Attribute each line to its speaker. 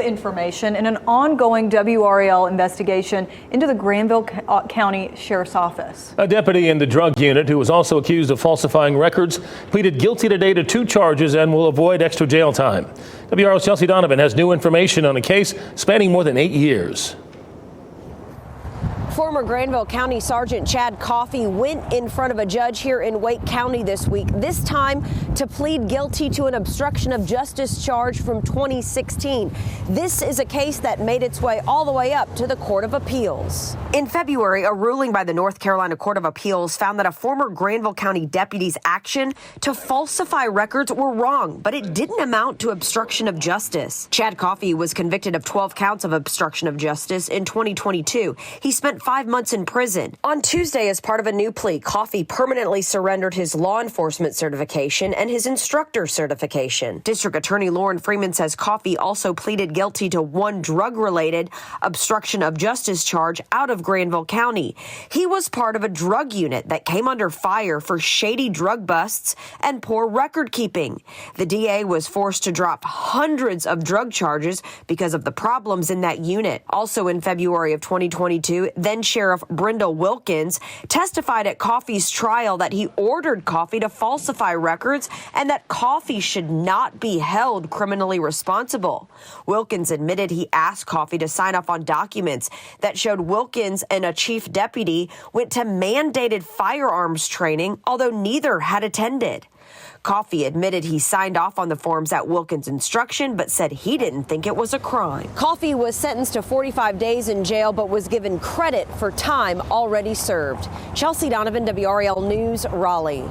Speaker 1: information in an ongoing WRAL investigation into the Granville County Sheriff's Office.
Speaker 2: A deputy in the drug unit who was also accused of falsifying records pleaded guilty today to 2 charges and will avoid extra jail time. WRAL's Chelsea Donovan has new information on a case spanning more than 8 years.
Speaker 3: Former Granville County Sgt. Chad Coffey went in front of a judge here in Wake County this week, this time to plead guilty to an obstruction of justice charge from 2016. This is a case that made its way all the way up to the Court of Appeals. In February, a ruling by the North Carolina Court of Appeals found that a former Granville County deputy's action to falsify records were wrong, but it didn't amount to obstruction of justice. Chad Coffey was convicted of 12 counts of obstruction of justice in 2022. He spent 5 months in prison. On Tuesday, as part of a new plea, Coffey permanently surrendered his law enforcement certification and his instructor certification. District Attorney Lauren Freeman says Coffey also pleaded guilty to 1 drug-related obstruction of justice charge out of Granville County. He was part of a drug unit that came under fire for shady drug busts and poor record keeping. The DA was forced to drop hundreds of drug charges because of the problems in that unit. Also in February of 2022, then Sheriff Brindle Wilkins testified at Coffey's trial that he ordered Coffey to falsify records and that Coffey should not be held criminally responsible. Wilkins admitted he asked Coffey to sign off on documents that showed Wilkins and a chief deputy went to mandated firearms training, although neither had attended. Coffey admitted he signed off on the forms at Wilkins' instruction, but said he didn't think it was a crime. Coffey was sentenced to 45 days in jail, but was given credit for time already served. Chelsea Donovan, WRAL News, Raleigh.